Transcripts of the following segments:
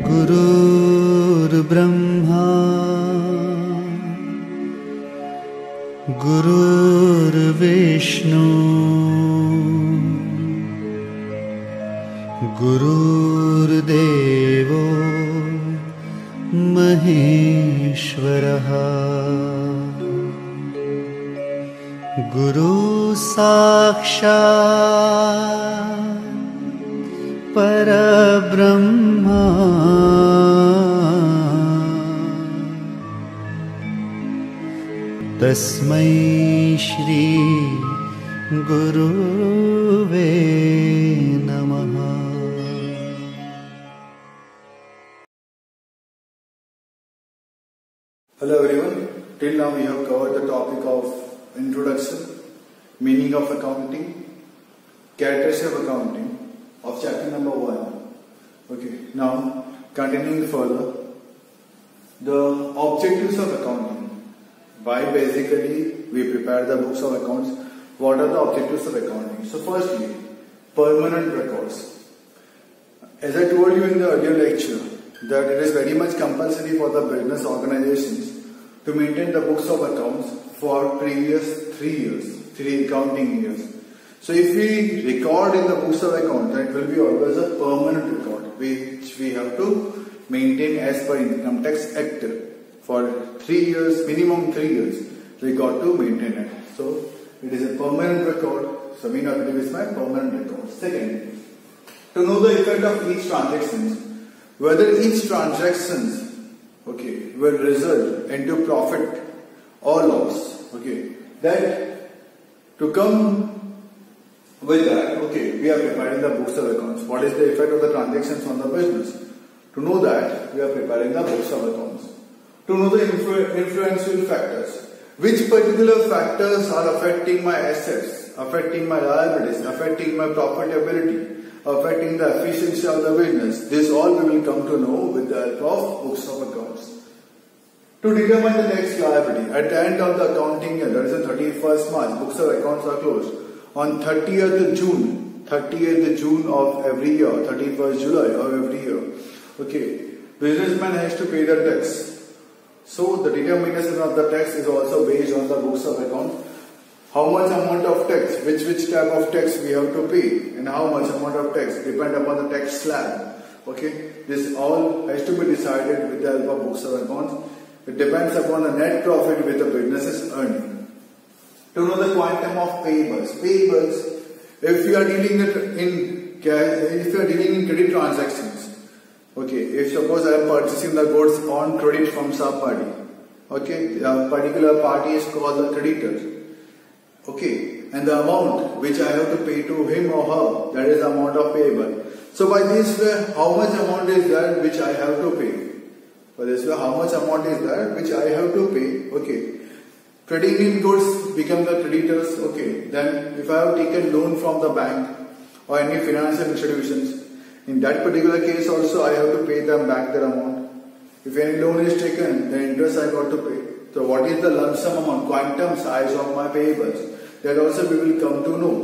गुरुर्ब्रह्मा गुरुर्विष्णु गुरुर्देवो महेश्वरः गुरु साक्षात् परब्रह्मा तस्मै श्री गुरुवे नमः। Hello everyone, till now we have covered the topic of introduction, meaning of accounting, characteristics of accounting of chapter number 1. Okay, now continuing further, the objectives of accounting. Why basically we prepare the books of accounts? What are the objectives of accounting? So firstly, permanent records. As I told you in the earlier lecture, that it is very much compulsory for the business organizations to maintain the books of accounts for previous 3 years, 3 accounting years. So if we record in the books of accounts, that will be always a permanent record, which we have to maintain as per Income Tax Act. For 3 years, minimum 3 years, we got to maintain it. So it is a permanent record. So mean objective is my permanent record. Second, to know the effect of each transaction, whether each transactions, okay, will result into profit or loss. Okay, that to come with that, okay, we are preparing the books of accounts. What is the effect of the transactions on the business? To know that, we are preparing the books of accounts. To know the influential factors. Which particular factors are affecting my assets, affecting my liabilities, affecting my profitability, affecting the efficiency of the business. This all we will come to know with the help of books of accounts. To determine the tax liability, at the end of the accounting year, that is the 31st March, books of accounts are closed. On 30th June of every year, 31st July of every year, okay, businessman has to pay the tax. So the determination of the tax is also based on the books of accounts. How much amount of tax, which type of tax we have to pay, and how much amount of tax depend upon the tax slab. Okay, this all has to be decided with the help of books of accounts. It depends upon the net profit which the business is earning. To know the quantum of payables. Payables, if you are dealing in credit transactions. Okay, if suppose I am purchasing the goods on credit from somebody, okay, a particular party is called the creditor, okay, and the amount which I have to pay to him or her, that is the amount of payable. So by this way, how much amount is there which I have to pay? By this way, how much amount is there which I have to pay? Okay, trading in goods become the creditors. Okay, then if I have taken loan from the bank or any financial institutions, in that particular case also I have to pay them back their amount. If any loan is taken, the interest I got to pay. So what is the lump sum amount, quantum size of my payables? That also we will come to know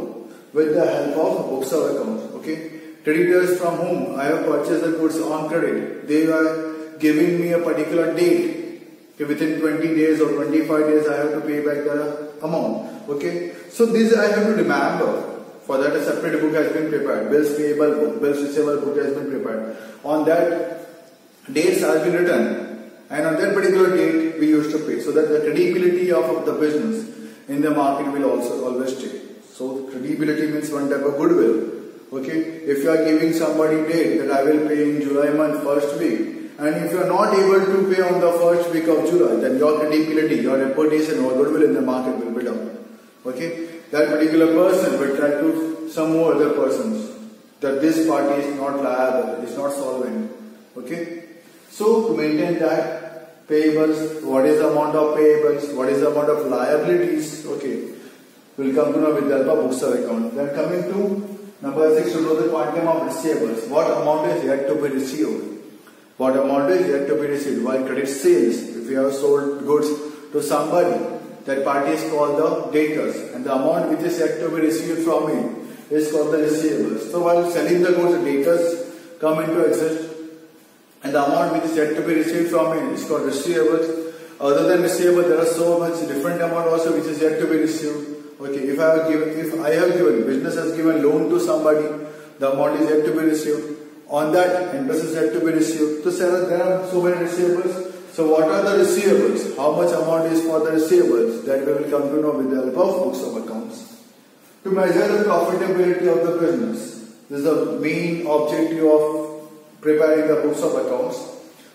with the help of books of accounts. Okay, creditors from whom I have purchased the goods on credit, they are giving me a particular date. Okay, within 20 days or 25 days I have to pay back the amount. Okay, so this I have to remember. For that a separate book has been prepared. Bills payable book, bills receivable book has been prepared. On that dates has been written, and on that particular date we used to pay, so that the credibility of the business in the market will also always stay. So credibility means one type of goodwill. Okay, if you are giving somebody date that I will pay in July month first week, and if you are not able to pay on the first week of July, then your credibility, your reputation or goodwill in the market will be down. Okay, that particular person will try to some more other persons that this party is not liable, is not solvent. Okay, so to maintain that payables, what is the amount of payables, what is the amount of liabilities, okay, we'll come to know with the help of books of account. Then coming to number 6, to know the quantum of receivables, what amount is yet to be received, what amount is yet to be received. While credit sales, if you have sold goods to somebody, that party is called the debtors, and the amount which is yet to be received from him is called the receivables. So while selling the goods, the debtors come into exist. and the amount which is yet to be received from me is called receivables. Other than receivable, there are so much different amount also which is yet to be received. Okay, if I have given, business has given loan to somebody, the amount is yet to be received. On that, interest is yet to be received. So there are so many receivables. So what are the receivables? How much amount is for the receivables? That we will come to know with the help of books of accounts. To measure the profitability of the business, this is the main objective of preparing the books of accounts.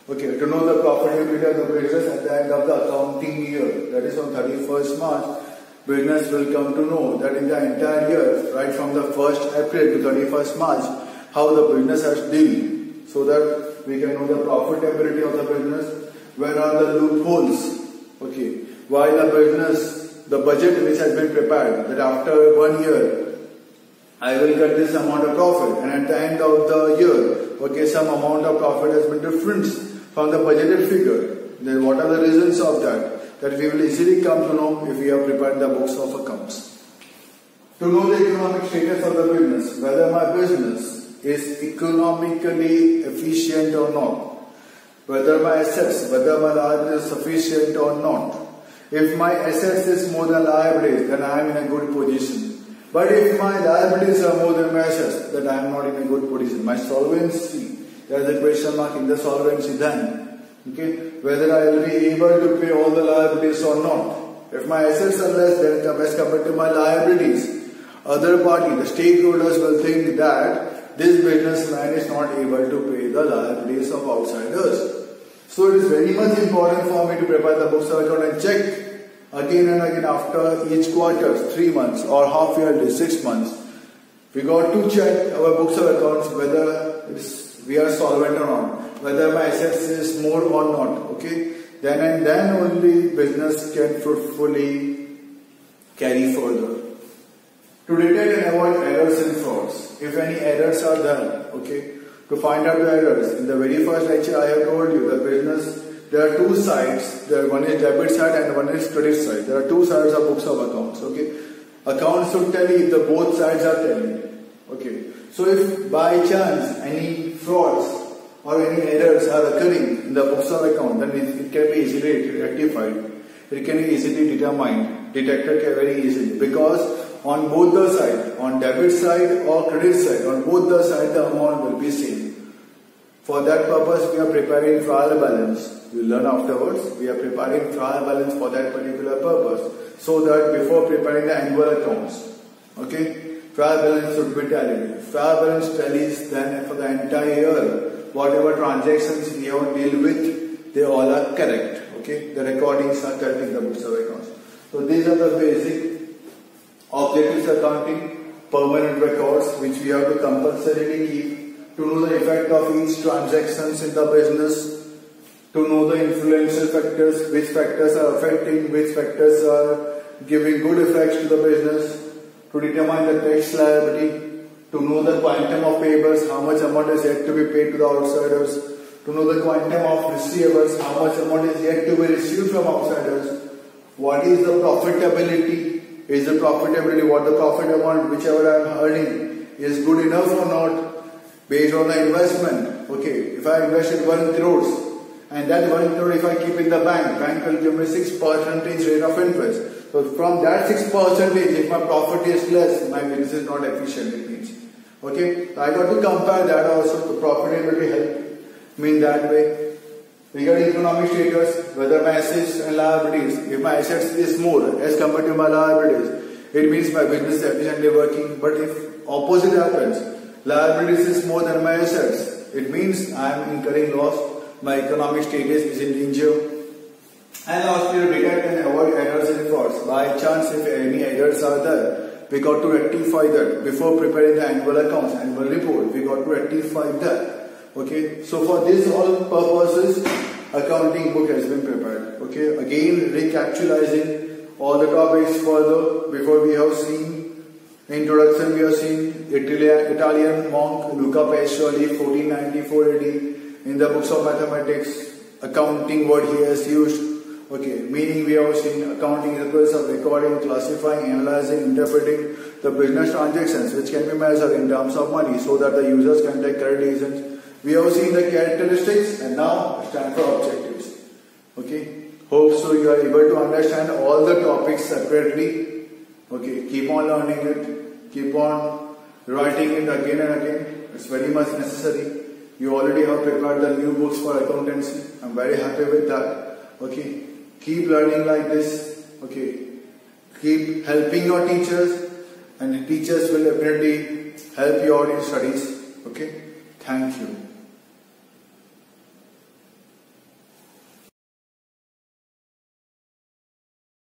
Okay, to know the profitability of the business at the end of the accounting year, that is on 31st March, business will come to know that in the entire year, right from the 1st April to 31st March, how the business has done, so that we can know the profitability of the business, where are the loopholes, okay, why the business, the budget which has been prepared, that after 1 year, I will get this amount of profit, and at the end of the year, okay, some amount of profit has been different from the budgeted figure. Then what are the reasons of that? That we will easily come to know if we have prepared the books of accounts. To know the economic status of the business, whether my business is economically efficient or not, whether my assets, whether my liabilities is sufficient or not. If my assets is more than liabilities, then I am in a good position. But if my liabilities are more than my assets, then I am not in a good position. My solvency, there is a question mark in the solvency then. Okay, whether I will be able to pay all the liabilities or not. If my assets are less than as compared to my liabilities, other party, the stakeholders will think that this businessman is not able to pay the liabilities of outsiders. So it is very much important for me to prepare the books of account and check again and again after each quarter, 3 months or half yearly, 6 months. We got to check our books of accounts whether we are solvent or not, whether my assets is more or not. Okay, then and then only business can fruitfully carry further. To detect and avoid errors and frauds, if any errors are there, okay, to find out the errors, in the very first lecture I have told you the business, there are two sides, one is debit side and one is credit side. There are two sides of books of accounts, okay. Accounts should tell you if the both sides are telling, okay. So if by chance any frauds or any errors are occurring in the books of account, then it can be easily rectified. It can be easily determined, detected very easily, because on both the side, on debit side or credit side, on both the side the amount will be same. For that purpose we are preparing trial balance. We will learn afterwards. We are preparing trial balance for that particular purpose, so that before preparing the annual accounts, okay, trial balance should be tallied. Trial balance tallies then for the entire year. Whatever transactions we have to deal with, they all are correct. Okay, the recordings are correct in the books of accounts. So these are the basic objectives of accounting, permanent records which we have to compulsorily keep, to know the effect of each transactions in the business, to know the influential factors, which factors are affecting, which factors are giving good effects to the business, to determine the tax liability, to know the quantum of payables, how much amount is yet to be paid to the outsiders, to know the quantum of receivables, how much amount is yet to be received from outsiders, what is the profitability, is the profitability, what the profit amount, whichever I am earning, is good enough or not, based on the investment. Okay, if I invested 1 crore, and that 1 crore if I keep in the bank will give me 6% rate of interest. So from that 6%, if my profit is less, my business is not efficient, it means. Okay, so I got to compare that also. The profitability help me in that way. Regarding economic status, whether my assets and liabilities, if my assets is more as compared to my liabilities, it means my business is efficiently working. But if opposite happens, liabilities is more than my assets, it means I am incurring loss, my economic status is in danger. And lastly, to detect and avoid errors and frauds. By chance, if any errors are there, we got to rectify that. Before preparing the annual accounts, annual report, we got to rectify that. Okay, so for this all purposes, accounting book has been prepared. Okay, again recapitalizing all the topics further. Before we have seen introduction, we have seen Italian monk Luca Pacioli, 1494 AD, in the books of mathematics, accounting word he has used. Okay, meaning we have seen accounting is the process of recording, classifying, analyzing, interpreting the business transactions which can be measured in terms of money, so that the users can take correct decisions We have seen the characteristics and now it's time for objectives. Okay. Hope so you are able to understand all the topics separately. Okay. Keep on learning it. Keep on writing it again and again. It's very much necessary. You already have prepared the new books for accountancy. I'm very happy with that. Okay. Keep learning like this. Okay. Keep helping your teachers, and teachers will definitely help you out in studies. Okay. Thank you.